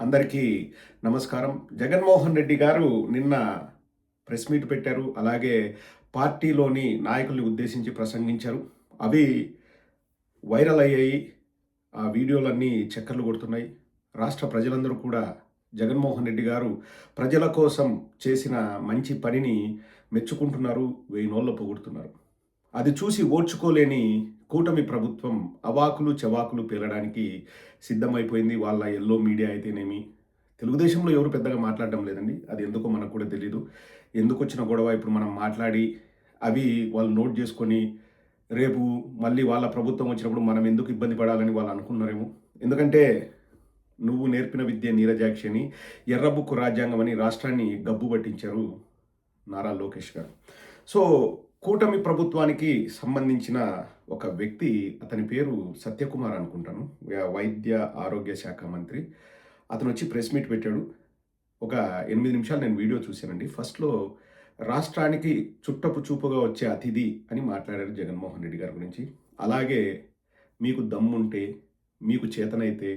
అందరికీ నమస్కారం. జగన్మోహన్ రెడ్డి గారు నిన్న ప్రెస్ మీట్ పెట్టారు. అలాగే పార్టీలోని నాయకుల్ని ఉద్దేశించి ప్రసంగించారు. అవి వైరల్ అయ్యాయి. ఆ వీడియోలన్నీ చక్కర్లు కొడుతున్నాయి. రాష్ట్ర ప్రజలందరూ కూడా జగన్మోహన్ రెడ్డి గారు ప్రజల కోసం చేసిన మంచి పనిని మెచ్చుకుంటున్నారు. వేయినోళ్ళ పొగుడుతున్నారు. అది చూసి ఓర్చుకోలేని కూటమి ప్రభుత్వం అవాకులు చెవాకులు పేలడానికి సిద్ధమైపోయింది. వాళ్ళ యెల్లో మీడియా అయితేనేమి, తెలుగుదేశంలో ఎవరు పెద్దగా మాట్లాడడం లేదండి. అది ఎందుకో మనకు కూడా తెలీదు. ఎందుకొచ్చిన గొడవ ఇప్పుడు మనం మాట్లాడి, అవి వాళ్ళు నోట్ చేసుకొని, రేపు మళ్ళీ వాళ్ళ ప్రభుత్వం వచ్చినప్పుడు మనం ఎందుకు ఇబ్బంది పడాలని వాళ్ళు అనుకున్నారేమో. ఎందుకంటే నువ్వు నేర్పిన విద్య నీరజాక్షి అని, ఎర్రబుక్కు రాజ్యాంగం అని రాష్ట్రాన్ని గబ్బు పట్టించారు నారా లోకేష్ గారు. సో కూటమి ప్రభుత్వానికి సంబంధించిన ఒక వ్యక్తి, అతని పేరు సత్యకుమార్ అనుకుంటాను, వైద్య ఆరోగ్య శాఖ మంత్రి. అతను వచ్చి ప్రెస్ మీట్ పెట్టాడు. ఒక 8 నిమిషాలు నేను వీడియో చూశానండి. ఫస్ట్‌లో రాష్ట్రానికి చుట్టపు చూపుగా వచ్చే అతిథి అని మాట్లాడారు జగన్మోహన్ రెడ్డి గారి గురించి. అలాగే మీకు దమ్ముంటే, మీకు చేతనైతే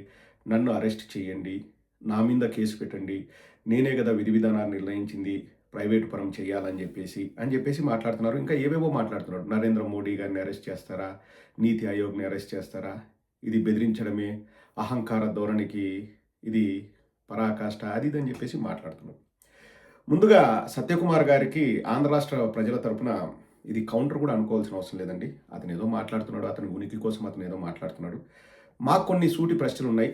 నన్ను అరెస్ట్ చేయండి, నా మీద కేసు పెట్టండి, నేనే కదా విధి విధానాలు నిర్ణయించింది ప్రైవేట్ పరం చేయాలని చెప్పేసి మాట్లాడుతున్నారు. ఇంకా ఏవేవో మాట్లాడుతున్నారు. నరేంద్ర మోడీ గారిని అరెస్ట్ చేస్తారా, నీతి ఆయోగ్ని అరెస్ట్ చేస్తారా, ఇది బెదిరించడమే, అహంకార ధోరణికి ఇది పరాకాష్ట, అది ఇది అని చెప్పేసి మాట్లాడుతున్నారు. ముందుగా సత్యకుమార్ గారికి ఆంధ్ర రాష్ట్ర ప్రజల తరపున ఇది కౌంటర్ కూడా అనుకోవాల్సిన అవసరం లేదండి. అతను ఏదో మాట్లాడుతున్నాడు, అతని ఉనికి కోసం అతను ఏదో మాట్లాడుతున్నాడు. మాకు కొన్ని సూటి ప్రశ్నలు ఉన్నాయి.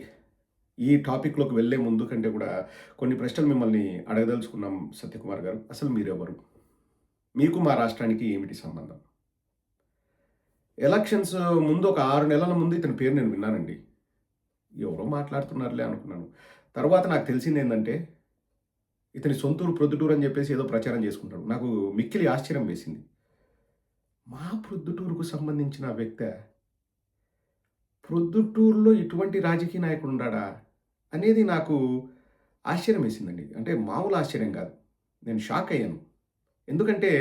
ఈ టాపిక్‌లోకి వెళ్ళే ముందు కంటే కూడా కొన్ని ప్రశ్నలు మిమ్మల్ని అడగదలుచుకున్నాం సత్యకుమార్ గారు. అసలు మీరెవరు? మీకు మా రాష్ట్రానికి ఏమిటి సంబంధం? ఎలక్షన్స్ ముందు ఒక 6 నెలల ముందు ఇతని పేరు నేను విన్నానండి. ఎవరో మాట్లాడుతున్నారులే అనుకున్నాను. తర్వాత నాకు తెలిసిందేందంటే, ఇతని సొంతూరు ప్రొద్దుటూరు అని చెప్పేసి ఏదో ప్రచారం చేసుకుంటాడు. నాకు మిక్కిలి ఆశ్చర్యం వేసింది. మా ప్రొద్దుటూరుకు సంబంధించిన వ్యక్తా? ప్రొద్దుటూరులో ఇటువంటి రాజకీయ నాయకుడు ఉన్నాడా అనేది నాకు ఆశ్చర్యం వేసిందండి. అంటే మామూలు ఆశ్చర్యం కాదు. నేను షాక్ అయ్యాను. ఎందుకంటే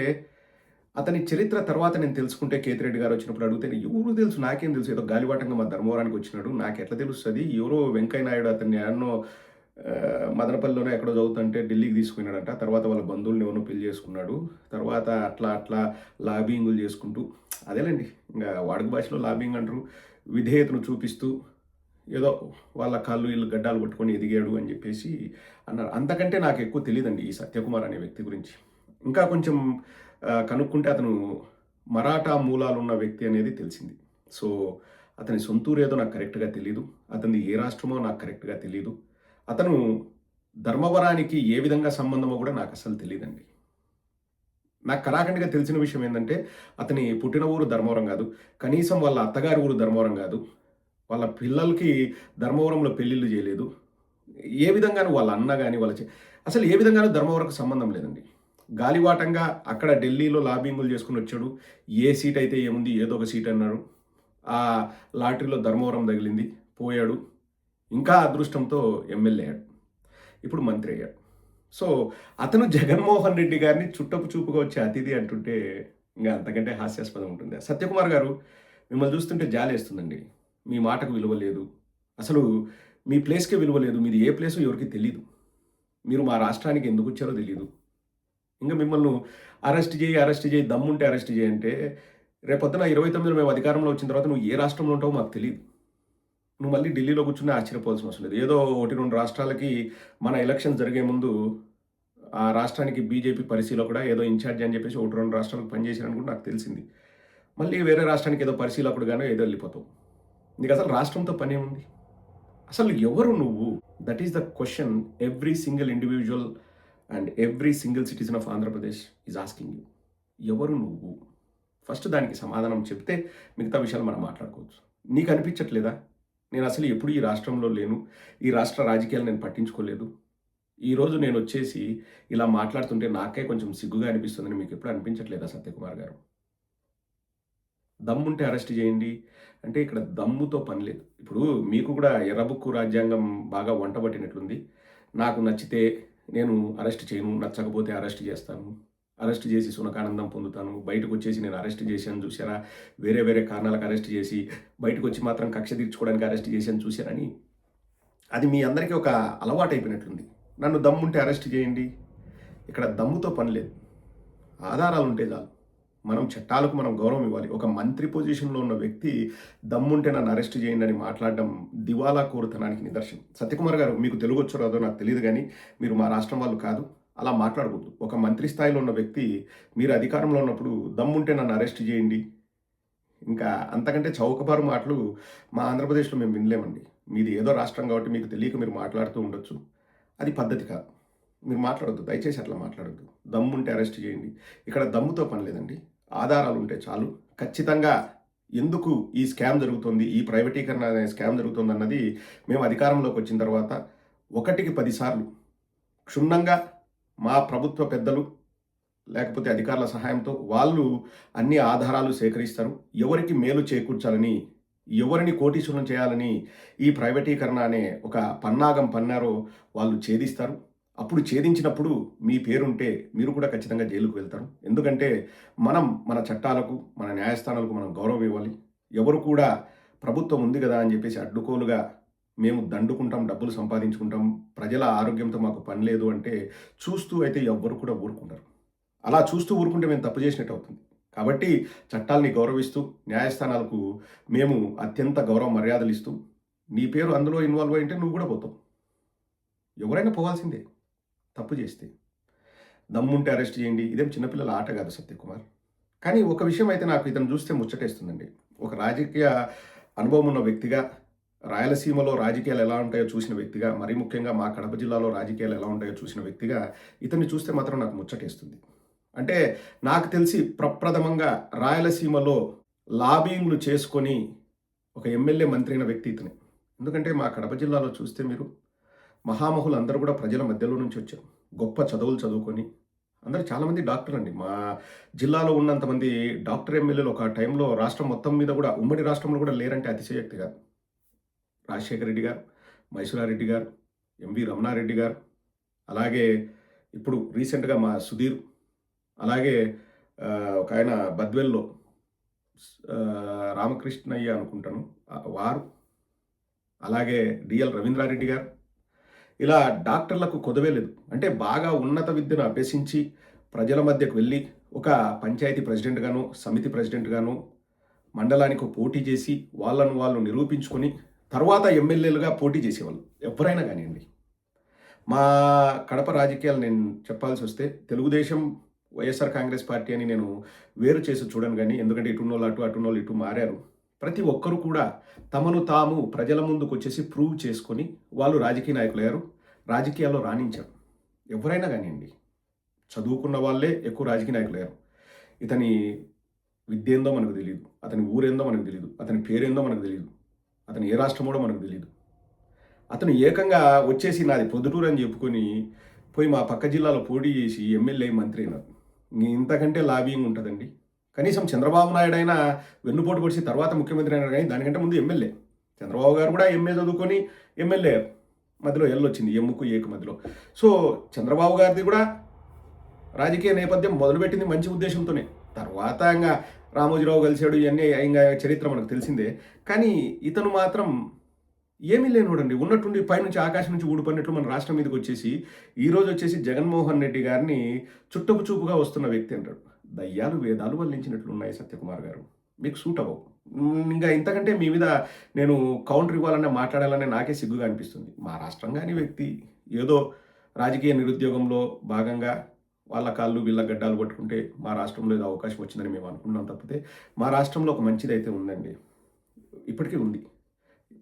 అతని చరిత్ర తర్వాత నేను తెలుసుకుంటే, కేతిరెడ్డి గారు వచ్చినప్పుడు అడిగితే ఎవరు తెలుసు, నాకేం తెలుసు, ఏదో గాలివాటంగా మా ధర్మవరానికి వచ్చినాడు, నాకెట్లా తెలుస్తుంది, ఎవరో వెంకయ్య నాయుడు అతన్ని ఎన్నో మదనపల్లిలోనే ఎక్కడో చదువుతుంటే ఢిల్లీకి తీసుకున్నాడంట. తర్వాత వాళ్ళ బంధువుల్ని ఎవరినో పెళ్లి చేసుకున్నాడు. తర్వాత అట్లా అట్లా లాబింగులు చేసుకుంటూ, అదేలేండి ఇంకా వాడుక భాషలో లాబింగ్ అంటారు, విధేయతను చూపిస్తూ ఏదో వాళ్ళ కాళ్ళు వీళ్ళు గడ్డాలు పట్టుకొని ఎదిగాడు అని చెప్పేసి అన్నారు. అంతకంటే నాకు ఎక్కువ తెలియదండి ఈ సత్యకుమార్ అనే వ్యక్తి గురించి. ఇంకా కొంచెం కనుక్కుంటే అతను మరాఠా మూలాలు ఉన్న వ్యక్తి అనేది తెలిసింది. సో అతని సొంతూరు ఏదో నాకు కరెక్ట్గా తెలీదు. అతనిది ఏ రాష్ట్రమో నాకు కరెక్ట్గా తెలీదు. అతను ధర్మవరానికి ఏ విధంగా సంబంధమో కూడా నాకు అసలు తెలియదండి. నాకు కరాఖండిగా తెలిసిన విషయం ఏంటంటే, అతని పుట్టిన ఊరు ధర్మవరం కాదు. కనీసం వాళ్ళ అత్తగారి ఊరు ధర్మవరం కాదు. వాళ్ళ పిల్లలకి ధర్మవరంలో పెళ్ళిళ్ళు చేయలేదు. ఏ విధంగానూ వాళ్ళ అన్న గాని, అసలు ఏ విధంగానూ ధర్మవరంకు సంబంధం లేదండి. గాలివాటంగా అక్కడ ఢిల్లీలో లాబింగులు చేసుకొని వచ్చాడు. ఏ సీట్ అయితే ఏముంది, ఏదో ఒక సీట్ అన్నాడు. ఆ లాటరీలో ధర్మవరం తగిలింది, పోయాడు. ఇంకా అదృష్టంతో ఎమ్మెల్యే అయ్యాడు. ఇప్పుడు మంత్రి అయ్యాడు. సో అతను జగన్మోహన్ రెడ్డి గారిని చుట్టపు చూపుగా వచ్చే అతిథి అంటుంటే ఇంకా అంతకంటే హాస్యాస్పదం ఉంటుంది. సత్యకుమార్ గారు, మిమ్మల్ని చూస్తుంటే జాలేస్తుందండి. మీ మాటకు విలువ లేదు. అసలు మీ ప్లేస్‌కే విలువ లేదు. మీది ఏ ప్లేసో ఎవరికీ తెలీదు. మీరు మా రాష్ట్రానికి ఎందుకు వచ్చారో తెలీదు. ఇంక మిమ్మల్ని అరెస్ట్ చేయి, దమ్ముంటే అరెస్ట్ చేయి అంటే, రేపొద్దున 29లో మేము అధికారంలో వచ్చిన తర్వాత నువ్వు ఏ రాష్ట్రంలో ఉంటావో మాకు తెలీదు. నువ్వు మళ్ళీ ఢిల్లీలో కూర్చుని ఆశ్చర్యపోవాల్సిన అవసరం లేదు. ఏదో 1, 2 రాష్ట్రాలకి మన ఎలక్షన్స్ జరిగే ముందు ఆ రాష్ట్రానికి బీజేపీ పరిశీలకుడా ఏదో ఇన్ఛార్జ్ అని చెప్పేసి 1, 2 రాష్ట్రాలకు పనిచేశారని కూడా నాకు తెలిసింది. మళ్ళీ వేరే రాష్ట్రానికి ఏదో పరిశీలకుడుగానో ఏదో వెళ్ళిపోతావు. నీకు అసలు రాష్ట్రంతో పనేముంది? అసలు ఎవరు నువ్వు? That is the question every single individual and every single citizen of Andhra Pradesh is asking you. ఎవరు నువ్వు? ఫస్ట్ దానికి సమాధానం చెప్తే మిగతా విషయాలు మనం మాట్లాడుకోవచ్చు. నీకు అనిపించట్లేదా, నేను అసలు ఎప్పుడు ఈ రాష్ట్రంలో లేను, ఈ రాష్ట్ర రాజకీయాలు నేను పట్టించుకోలేదు, ఈరోజు నేను వచ్చేసి ఇలా మాట్లాడుతుంటే నాకే కొంచెం సిగ్గుగా అనిపిస్తుందని మీకు ఎప్పుడు అనిపించట్లేదా సత్యకుమార్ గారు? దమ్ముంటే అరెస్ట్ చేయండి అంటే ఇక్కడ దమ్ముతో పని లేదు. ఇప్పుడు మీకు కూడా ఎర్రబుక్కు రాజ్యాంగం బాగా వంటబట్టినట్లుంది. నాకు నచ్చితే నేను అరెస్ట్ చేయను, నచ్చకపోతే అరెస్ట్ చేస్తాను, అరెస్ట్ చేసి సునకానందం పొందుతాను, బయటకు వచ్చేసి నేను అరెస్ట్ చేశాను చూసారా, వేరే వేరే కారణాలకు అరెస్ట్ చేసి బయటకు వచ్చి మాత్రం కక్ష తీర్చుకోవడానికి అరెస్ట్ చేశాను చూసారని అది మీ అందరికీ ఒక అలవాటైపోయినట్లుంది. నన్ను దమ్ముంటే అరెస్ట్ చేయండి. ఇక్కడ దమ్ముతో పని లేదు. ఆధారాలు ఉంటే చాలు. మనం చట్టాలకు మనం గౌరవం ఇవ్వాలి. ఒక మంత్రి పొజిషన్‌లో ఉన్న వ్యక్తి దమ్ముంటే నన్ను అరెస్ట్ చేయండి అని మాట్లాడడం దివాలా కోరుతనానికి నిదర్శనం. సత్యకుమార్ గారు మీకు తెలుగొచ్చో రాదో నాకు తెలీదు గానీ, మీరు మా రాష్ట్రం వాళ్ళు కాదు. అలా మాట్లాడకూడదు. ఒక మంత్రి స్థాయిలో ఉన్న వ్యక్తి మీరు అధికారంలో ఉన్నప్పుడు దమ్ముంటే నన్ను అరెస్ట్ చేయండి. ఇంకా అంతకంటే చౌకబారు మాటలు మా ఆంధ్రప్రదేశ్‌లో మేము వినలేమండి. మీది ఏదో రాష్ట్రం కాబట్టి మీకు తెలియక మీరు మాట్లాడుతూ ఉండొచ్చు. అది పద్ధతి కాదు. మీరు మాట్లాడొద్దు. దయచేసి అట్లా మాట్లాడొద్దు. దమ్ముంటే అరెస్ట్ చేయండి. ఇక్కడ దమ్ముతో పని లేదండి. ఆధారాలు ఉంటే చాలు. ఖచ్చితంగా ఎందుకు ఈ స్కామ్ జరుగుతుంది, ఈ ప్రైవేటీకరణ అనే స్కామ్ జరుగుతుందన్నది మేము అధికారంలోకి వచ్చిన తర్వాత 1కి 10 సార్లు క్షుణ్ణంగా మా ప్రభుత్వ పెద్దలు లేకపోతే అధికారుల సహాయంతో వాళ్ళు అన్ని ఆధారాలు సేకరిస్తారు. ఎవరికి మేలు చేకూర్చాలని, ఎవరిని కోటీశ్వరులను చేయాలని ఈ ప్రైవేటీకరణ అనే ఒక పన్నాగం పన్నారో వాళ్ళు ఛేదిస్తారు. అప్పుడు ఛేదించినప్పుడు మీ పేరుంటే మీరు కూడా ఖచ్చితంగా జైలుకు వెళ్తారు. ఎందుకంటే మన చట్టాలకు, మన న్యాయస్థానాలకు మనం గౌరవం ఇవ్వాలి. ఎవరు కూడా ప్రభుత్వం ఉంది కదా అని చెప్పేసి అడ్డుకోలుగా మేము దండుకుంటాం, డబ్బులు సంపాదించుకుంటాం, ప్రజల ఆరోగ్యంతో మాకు పని లేదు అంటే చూస్తూ అయితే ఎవ్వరు కూడా ఊరుకుంటారు. అలా చూస్తూ ఊరుకుంటే మేము తప్పు చేసినట్టు అవుతుంది. కాబట్టి చట్టాల్ని గౌరవిస్తూ న్యాయస్థానాలకు మేము అత్యంత గౌరవ మర్యాదలు ఇస్తూ నీ పేరు అందులో ఇన్వాల్వ్ అయ్యింటే నువ్వు కూడా పోతావు. ఎవరైనా పోవాల్సిందే తప్పు చేస్తే. దమ్ముంటే అరెస్ట్ చేయండి. ఇదేం చిన్నపిల్లల ఆట కాదు సత్యకుమార్. కానీ ఒక విషయం అయితే నాకు ఇతను చూస్తే ముచ్చటేస్తుందండి. ఒక రాజకీయ అనుభవం ఉన్న వ్యక్తిగా, రాయలసీమలో రాజకీయాలు ఎలా ఉంటాయో చూసిన వ్యక్తిగా, మరీ ముఖ్యంగా మా కడప జిల్లాలో రాజకీయాలు ఎలా ఉంటాయో చూసిన వ్యక్తిగా ఇతన్ని చూస్తే మాత్రం నాకు ముచ్చటేస్తుంది. అంటే నాకు తెలిసి ప్రప్రథమంగా రాయలసీమలో లాబింగ్లు చేసుకొని ఒక ఎమ్మెల్యే మంత్రి అయిన వ్యక్తి ఇతనే. ఎందుకంటే మా కడప జిల్లాలో చూస్తే మీరు మహామహులు అందరూ కూడా ప్రజల మధ్యలో నుంచి వచ్చారు. గొప్ప చదువులు చదువుకొని అందరూ చాలామంది డాక్టర్ అండి. మా జిల్లాలో ఉన్నంతమంది డాక్టర్ ఎమ్మెల్యేలు ఒక టైంలో రాష్ట్రం మొత్తం మీద కూడా ఉమ్మడి రాష్ట్రంలో కూడా లేరంటే అతిశయోక్తి కాదు. రాజశేఖర రెడ్డి గారు, మైసూరారెడ్డి గారు, ఎంవి రమణారెడ్డి గారు, అలాగే ఇప్పుడు రీసెంట్గా మా సుధీర్, అలాగే ఒక ఆయన బద్వెల్లో రామకృష్ణయ్య అనుకుంటాను వారు, అలాగే డిఎల్ రవీంద్రారెడ్డి గారు, ఇలా డాక్టర్లకు కొదవే లేదు. అంటే బాగా ఉన్నత విద్యను అభ్యసించి ప్రజల మధ్యకు వెళ్ళి ఒక పంచాయతీ ప్రెసిడెంట్గాను, సమితి ప్రెసిడెంట్గాను మండలానికి పోటీ చేసి వాళ్ళను వాళ్ళు నిరూపించుకొని తర్వాత ఎమ్మెల్యేలుగా పోటీ చేసేవాళ్ళు ఎవరైనా కానివ్వండి. మా కడప రాజకీయాలు నేను చెప్పాల్సి వస్తే తెలుగుదేశం, వైఎస్ఆర్ కాంగ్రెస్ పార్టీ అని నేను వేరు చేసి చూడను కానీ, ఎందుకంటే ఇటున్నోళ్ళు అటు, అటున్నోళ్ళు ఇటు మారారు. ప్రతి ఒక్కరు కూడా తమను తాము ప్రజల ముందుకు వచ్చేసి ప్రూవ్ చేసుకొని వాళ్ళు రాజకీయ నాయకులయ్యారు, రాజకీయాల్లో రాణించారు. ఎవరైనా కానివ్వండి, చదువుకున్న వాళ్ళే ఎక్కువ రాజకీయ నాయకులయ్యారు. ఇతని విద్య ఏందో మనకు తెలియదు, అతని ఊరేందో మనకు తెలియదు, అతని పేరేందో మనకు తెలియదు, అతను ఏ రాష్ట్రమోడో మనకు తెలియదు. అతను ఏకంగా వచ్చేసి నాది పొద్దుటూరు అని చెప్పుకొని పోయి మా పక్క జిల్లాలో పోటీ చేసి ఎమ్మెల్యే మంత్రి అయినారు. ఇంతకంటే లాబింగ్ ఉంటుందండి. కనీసం చంద్రబాబు నాయుడు అయినా వెన్నుపోటు పొడిచి తర్వాత ముఖ్యమంత్రి అయినారు, కానీ దానికంటే ముందు ఎమ్మెల్యే. చంద్రబాబు గారు కూడా ఎంఏ చదువుకొని ఎమ్మెల్యే, మధ్యలో ఎల్ వచ్చింది ఎమ్ముకు ఏకు మధ్యలో. సో చంద్రబాబు గారిది కూడా రాజకీయ నేపథ్యం మొదలుపెట్టింది మంచి ఉద్దేశంతోనే. తర్వాత ఇంకా రామోజీరావు కలిశాడు, ఇవన్నీ ఇంకా చరిత్ర మనకు తెలిసిందే. కానీ ఇతను మాత్రం ఏమీ లేనోడండి. ఉన్నట్టుండి పైనుంచి ఆకాశం నుంచి ఊడిపడినట్లు మన రాష్ట్రం మీదకి వచ్చేసి ఈరోజు వచ్చేసి జగన్మోహన్ రెడ్డి గారిని చుట్టపు చూపుగా వస్తున్న వ్యక్తి అంటాడు. దయ్యాలు వేదాలు వల్లించినట్లు ఉన్నాయి సత్యకుమార్ గారు, మీకు సూట్ అవ్వవు. ఇంకా ఇంతకంటే మీ మీద నేను కౌంటర్ ఇవ్వాలనే మాట్లాడాలనే నాకే సిగ్గుగా అనిపిస్తుంది. మా రాష్ట్రం కాని వ్యక్తి ఏదో రాజకీయ నిరుద్యోగంలో భాగంగా వాళ్ళ కాళ్ళు వీళ్ళ గడ్డాలు పట్టుకుంటే మా రాష్ట్రంలో ఏదో అవకాశం వచ్చిందని మేము అనుకున్నాం తప్పితే మా రాష్ట్రంలో ఒక మంచిది అయితే ఉందండి, ఇప్పటికీ ఉంది.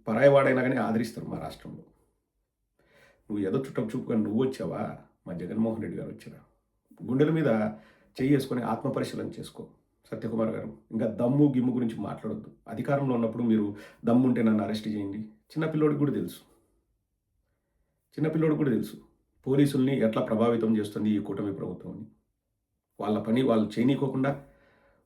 పరాయవాడైనా కానీ ఆదరిస్తారు మా రాష్ట్రంలో. నువ్వు ఏదో చుట్టం చూపుగా నువ్వు వచ్చావా, మా జగన్మోహన్ రెడ్డి గారు వచ్చారా? గుండెల మీద చేసుకొని ఆత్మపరిశీలన చేసుకో సత్యకుమార్ గారు. ఇంకా దమ్ము గిమ్ము గురించి మాట్లాడొద్దు. అధికారంలో ఉన్నప్పుడు మీరు దమ్ము ఉంటే నన్ను అరెస్ట్ చేయండి. చిన్నపిల్లోడికి కూడా తెలుసు పోలీసుల్ని ఎట్లా ప్రభావితం చేస్తుంది ఈ కూటమి ప్రభుత్వం అని. వాళ్ళ పని వాళ్ళు చేయనీకోకుండా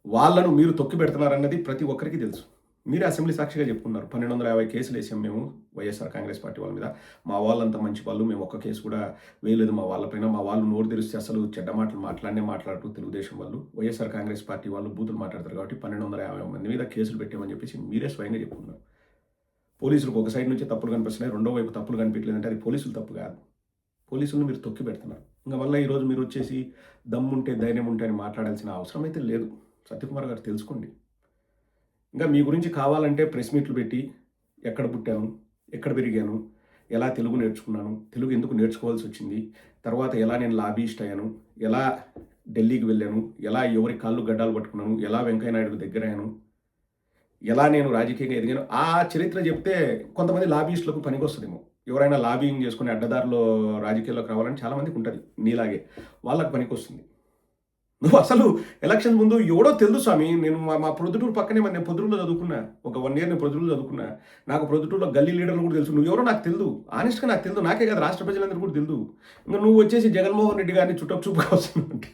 వాళ్ళను మీరు తొక్కి పెడుతున్నారన్నది ప్రతి ఒక్కరికి తెలుసు. మీరే అసెంబ్లీ సాక్షిగా చెప్పుకున్నారు. 1250 కేసులు వేసాం మేము వైఎస్ఆర్ కాంగ్రెస్ పార్టీ వాళ్ళ మీద. మా వాళ్ళంతా మంచి వాళ్ళు, మేము ఒక్క కేసు కూడా వేయలేదు మా వాళ్ళపైన. మా వాళ్ళు నోరు తెరిస్తే అసలు చెడ్డ మాటలు మాట్లాడుతూ తెలుగుదేశం వాళ్ళు, వైఎస్ఆర్ కాంగ్రెస్ పార్టీ వాళ్ళు బూతులు మాట్లాడతారు కాబట్టి 1250 మంది మీద కేసులు పెట్టామని చెప్పేసి మీరే స్వయంగా చెప్పుకున్నారు. పోలీసులకు ఒక సైడ్ నుంచి తప్పులు కనిపిస్తున్నాయి, రెండో వైపు తప్పులు కనిపించలేదంటే అది పోలీసులు తప్పు కాదు. పోలీసులను మీరు తొక్కి పెడుతున్నారు. ఇంక మళ్ళీ ఈరోజు మీరు వచ్చేసి దమ్ముంటే ధైర్యం ఉంటే అని మాట్లాడాల్సిన అవసరం అయితే లేదు. సత్యకుమార్ గారు తెలుసుకోండి. ఇంకా మీ గురించి కావాలంటే ప్రెస్ మీట్లు పెట్టి ఎక్కడ పుట్టాను, ఎక్కడ పెరిగాను, ఎలా తెలుగు నేర్చుకున్నాను, తెలుగు ఎందుకు నేర్చుకోవాల్సి వచ్చింది, తర్వాత ఎలా నేను లాబీయిస్ట్ అయ్యాను, ఎలా ఢిల్లీకి వెళ్ళాను, ఎలా ఎవరి కాళ్ళు గడ్డాలు పట్టుకున్నాను, ఎలా వెంకయ్య నాయుడుకు దగ్గరయ్యాను, ఎలా నేను రాజకీయంగా ఎదిగాను, ఆ చరిత్ర చెప్తే కొంతమంది లాబీయిస్టులకు పనికొస్తుందేమో. ఎవరైనా లాబీయింగ్ చేసుకుని అడ్డదారిలో రాజకీయాల్లోకి రావాలని చాలామందికి ఉంటుంది నీలాగే, వాళ్ళకి పనికొస్తుంది. నువ్వు అసలు ఎలక్షన్ ముందు ఎవడో తెలుసు స్వామి. నేను మా ప్రొద్దుటూరు పక్కనే మరి నేను పొద్దుటూరులో చదువుకున్నా. ఒక 1 ఇయర్ నేను ప్రొద్దుటూరులో చదువుకున్నా. నాకు ప్రొద్దుటూరులో గల్లీ లీడర్లు కూడా తెలుసు. నువ్వు ఎవరో నాకు తెలుసు. ఆనెస్ట్‌గా నాకు తెలుసు. నాకే కాదు రాష్ట్ర ప్రజలందరూ కూడా తెలుసు. ఇంక నువ్వు వచ్చేసి జగన్మోహన్ రెడ్డి గారిని చూపుగా వస్తున్నావంటే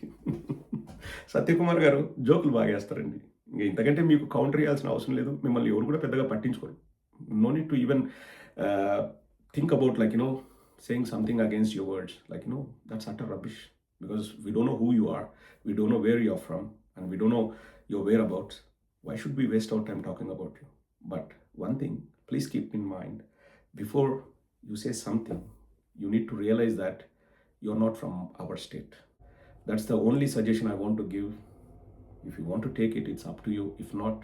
సత్యకుమార్ గారు జోకులు బాగా వేస్తారండి. ఇంక ఇంతకంటే మీకు కౌంటర్ ఇయ్యాల్సిన అవసరం లేదు. మిమ్మల్ని ఎవరు కూడా పెద్దగా పట్టించుకోరు. No need to even think about saying something against your words. That's utter rubbish. Because we don't know who you are. We don't know where you're from, and we don't know your whereabouts. Why should we waste our time talking about you? But one thing, please keep in mind, before you say something, you need to realize that you're not from our state. That's the only suggestion I want to give. If you want to take it, it's up to you. If not,